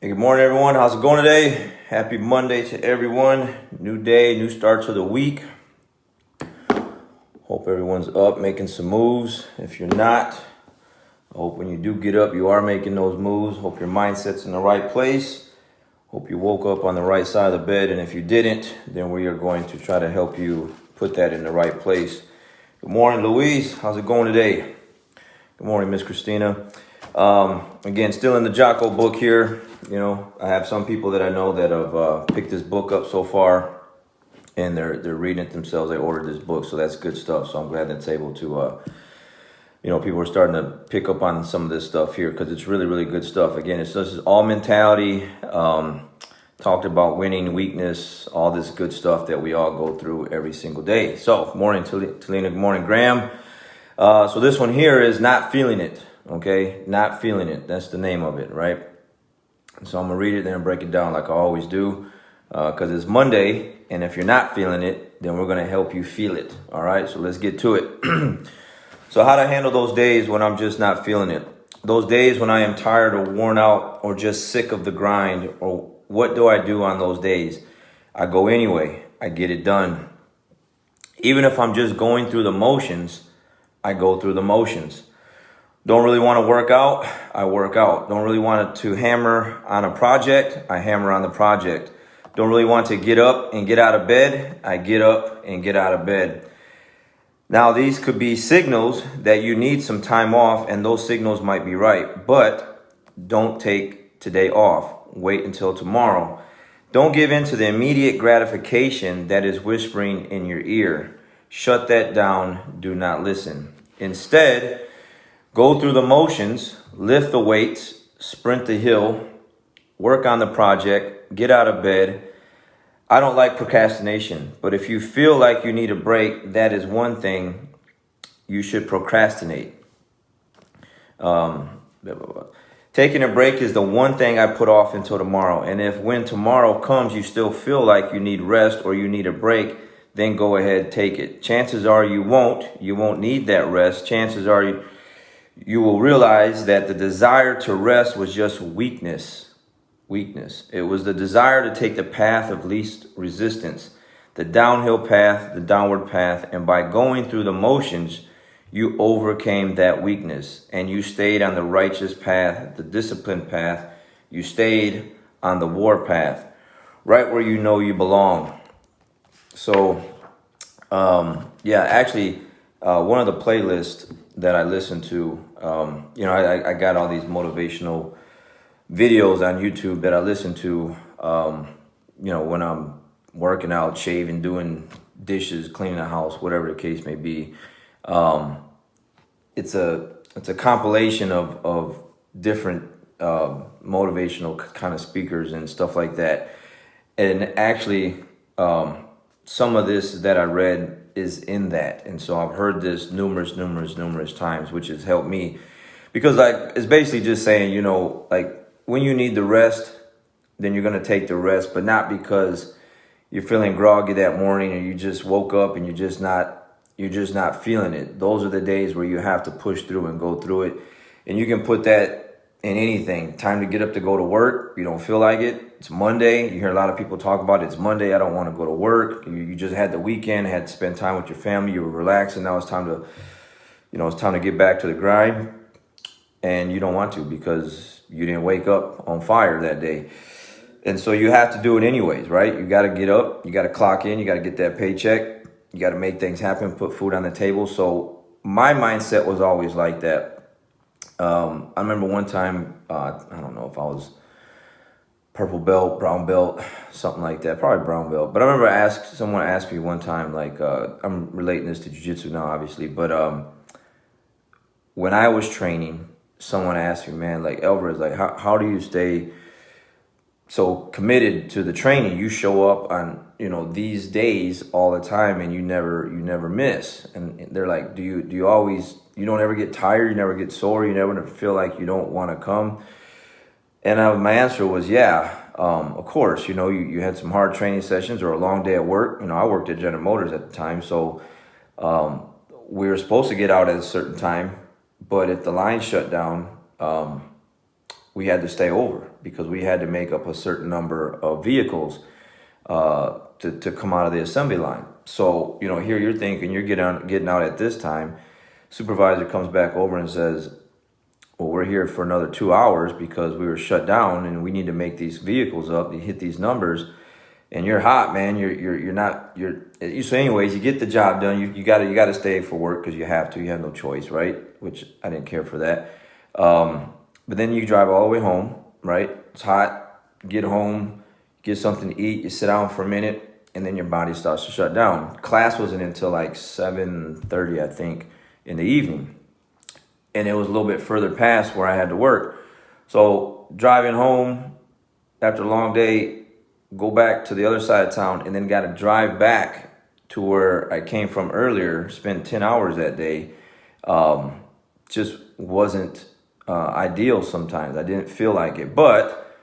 Hey, good morning, everyone. How's it going today? Happy Monday to everyone. New day, new start to the week. Hope everyone's up, making some moves. If you're not, I hope when you do get up, you are making those moves. Hope your mindset's in the right place. Hope you woke up on the right side of the bed. And if you didn't, then we are going to try to help you put that in the right place. Good morning, Louise. How's it going today? Good morning, Miss Christina. Again, still in the Jocko book here. You know, I have some people that I know that have picked this book up so far, and they're reading it themselves. They ordered this book, so that's good stuff. So I'm glad that's able to, people are starting to pick up on some of this stuff here because it's really, really good stuff. Again, this is all mentality, talked about winning, weakness, all this good stuff that we all go through every single day. So, good morning, Talina. Good morning, Graham. So this one here is Not Feeling It. Okay, Not Feeling It. That's the name of it, right? So I'm going to read it and break it down like I always do because it's Monday. And if you're not feeling it, then we're going to help you feel it. All right, so let's get to it. So how to handle those days when I'm just not feeling it. Those days when I am tired or worn out or just sick of the grind. Or what do I do on those days? I go anyway. I get it done. Even if I'm just going through the motions, I go through the motions. Don't really want to work out, I work out. Don't really want to hammer on a project, I hammer on the project. Don't really want to get up and get out of bed, I get up and get out of bed. Now, these could be signals that you need some time off, and those signals might be right, but don't take today off. Wait until tomorrow. Don't give in to the immediate gratification that is whispering in your ear. Shut that down, do not listen. Instead, go through the motions, lift the weights, sprint the hill, work on the project, get out of bed. I don't like procrastination, but if you feel like you need a break, that is one thing you should procrastinate. Taking a break is the one thing I put off until tomorrow. And if when tomorrow comes, you still feel like you need rest or you need a break, then go ahead, take it. Chances are you won't need that rest. Chances are you will realize that the desire to rest was just weakness. It was the desire to take the path of least resistance, the downhill path, the downward path. And by going through the motions, you overcame that weakness and you stayed on the righteous path, the disciplined path. You stayed on the war path, right where you know you belong. So, actually, one of the playlists that I listen to, I got all these motivational videos on YouTube that I listen to, when I'm working out, shaving, doing dishes, cleaning the house, whatever the case may be. It's a compilation of different motivational kind of speakers and stuff like that. And actually, some of this that I read is in that. And so I've heard this numerous times, which has helped me because it's basically just saying, when you need the rest, then you're going to take the rest, but not because you're feeling groggy that morning or you just woke up and you're just not feeling it. Those are the days where you have to push through and go through it. And you can put that in anything. Time to get up to go to work. You don't feel like it. It's Monday. You hear a lot of people talk about it. It's Monday. I don't want to go to work. You just had the weekend, had to spend time with your family. You were relaxing. Now it's time to get back to the grind. And you don't want to because you didn't wake up on fire that day. And so you have to do it anyways, right? You got to get up. You got to clock in. You got to get that paycheck. You got to make things happen, put food on the table. So my mindset was always like that. I remember one time, I don't know if I was purple belt, brown belt, something like that, probably brown belt. But I remember someone asked me one time, I'm relating this to jiu-jitsu now, obviously. But when I was training, someone asked me, man, Alvarez, how do you stay so committed to the training? You show up on, these days all the time and you never miss. And they're like, do you always, you don't ever get tired, you never get sore, you never feel like you don't want to come? And my answer was, of course, you had some hard training sessions or a long day at work. I worked at General Motors at the time. So we were supposed to get out at a certain time, but if the line shut down, we had to stay over because we had to make up a certain number of vehicles to come out of the assembly line. So, you know, here you're thinking you're getting out at this time. Supervisor comes back over and says, well, we're here for another 2 hours because we were shut down and we need to make these vehicles up to hit these numbers. And you're hot, man. So anyways, you get the job done. You gotta stay for work because you have to. You have no choice, right? Which I didn't care for that. But then you drive all the way home, right? It's hot. Get home, get something to eat. You sit down for a minute, and then your body starts to shut down. Class wasn't until like 7:30, I think, in the evening, and it was a little bit further past where I had to work. So driving home after a long day, go back to the other side of town, and then got to drive back to where I came from earlier, spend 10 hours that day. Just wasn't ideal sometimes. I didn't feel like it, but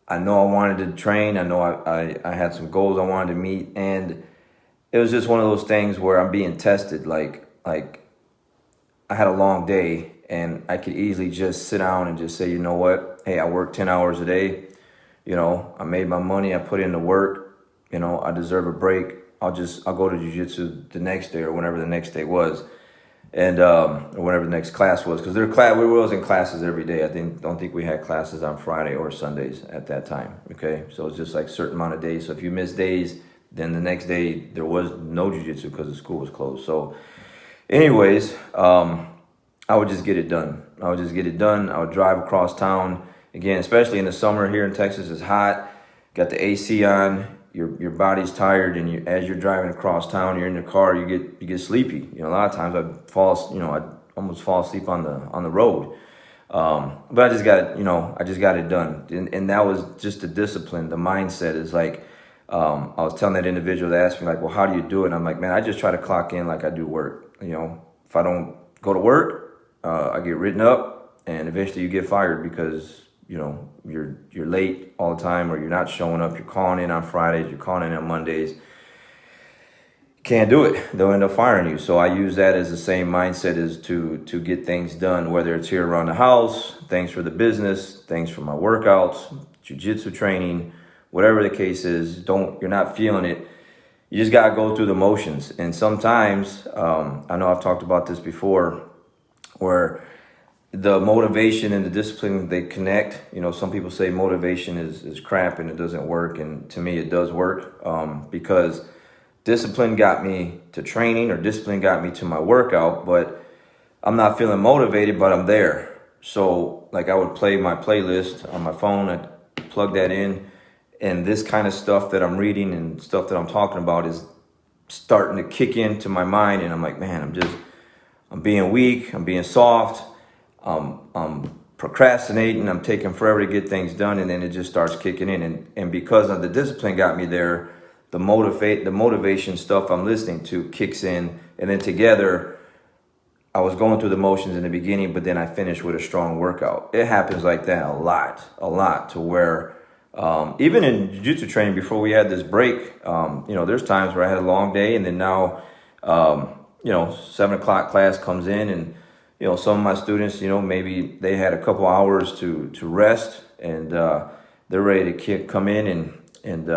I know I wanted to train. I know I had some goals I wanted to meet, and it was just one of those things where I'm being tested. Like I had a long day, and I could easily just sit down and just say, you know what? Hey, I worked 10 hours a day. You know, I made my money. I put in the work. You know, I deserve a break. I'll go to jiu-jitsu the next day or whenever the next day was, and or whenever the next class was, because we was in classes every day. Don't think we had classes on Friday or Sundays at that time. Okay, so it's just like a certain amount of days. So if you miss days, then the next day there was no jiu-jitsu because the school was closed. So, anyways, I would just get it done. I would drive across town. Again, especially in the summer here in Texas, it's hot. Got the AC on. Your body's tired, and as you're driving across town, you're in the car. You get sleepy. You know, a lot of times I'd almost fall asleep on the road. But I just got it done, and that was just the discipline. The mindset is like, I was telling that individual that asked me like, well, how do you do it? And I'm like, man, I just try to clock in like I do work. You know, if I don't go to work, I get written up, and eventually you get fired because, you know, you're late all the time, or you're not showing up. You're calling in on Fridays. You're calling in on Mondays. Can't do it. They'll end up firing you. So I use that as the same mindset as to get things done, whether it's here around the house, things for the business, things for my workouts, jiu-jitsu training, whatever the case is. You're not feeling it. You just got to go through the motions. And sometimes, I know I've talked about this before, where the motivation and the discipline, they connect. You know, some people say motivation is crap and it doesn't work. And to me, it does work, because discipline got me to training, or discipline got me to my workout, but I'm not feeling motivated, but I'm there. So like I would play my playlist on my phone, I'd plug that in, and this kind of stuff that I'm reading and stuff that I'm talking about is starting to kick into my mind. And I'm like, man, I'm being weak. I'm being soft. I'm procrastinating. I'm taking forever to get things done. And then it just starts kicking in. And because of the discipline got me there, the motivation stuff I'm listening to kicks in. And then together, I was going through the motions in the beginning, but then I finished with a strong workout. It happens like that a lot, to where even in jiu-jitsu training before we had this break, you know, there's times where I had a long day, and then now, you know, 7 o'clock class comes in, and you know, some of my students, you know, maybe they had a couple hours to rest, and they're ready to come in and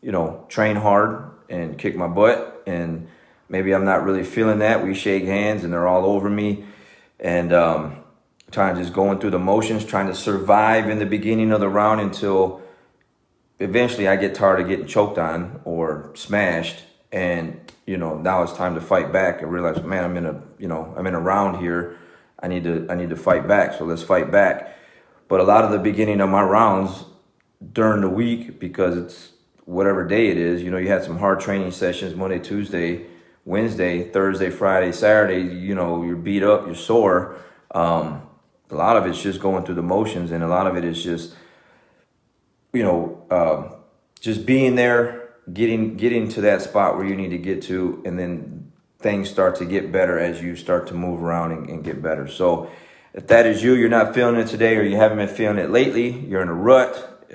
you know, train hard and kick my butt. And maybe I'm not really feeling that. We shake hands and they're all over me, and trying to just going through the motions, trying to survive in the beginning of the round until eventually I get tired of getting choked on or smashed. And you know, now it's time to fight back. I realize, man, I'm in a round here. I need to fight back. So let's fight back. But a lot of the beginning of my rounds during the week, because it's whatever day it is, you know, you had some hard training sessions Monday, Tuesday, Wednesday, Thursday, Friday, Saturday. You know, you're beat up, you're sore. A lot of it's just going through the motions, and a lot of it is just, you know, just being there. Getting to that spot where you need to get to, and then things start to get better as you start to move around and get better. So if that is you're not feeling it today, or you haven't been feeling it lately, you're in a rut,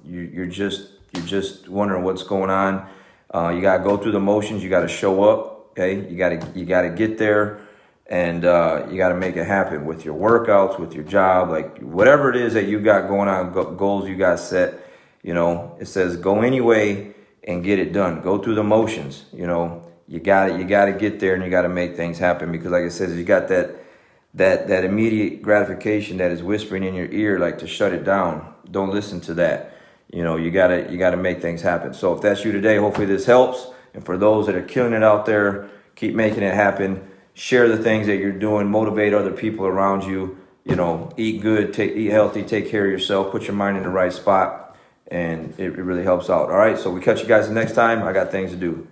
you're just wondering what's going on. You got to go through the motions. You got to show up. Okay. You got to get there, And you got to make it happen with your workouts, with your job, like whatever it is that you got going on, goals you got set. You know, it says go anyway and get it done. Go through the motions. You know, you got to get there, and you got to make things happen, because like I said, you got that immediate gratification that is whispering in your ear, like to shut it down. Don't listen to that. You know, you gotta make things happen. So if that's you today, hopefully this helps. And for those that are killing it out there, keep making it happen. Share the things that you're doing. Motivate other people around you. You know, eat good, eat healthy, take care of yourself. Put your mind in the right spot, and it really helps out. All right, so we catch you guys the next time. I got things to do.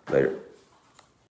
Later.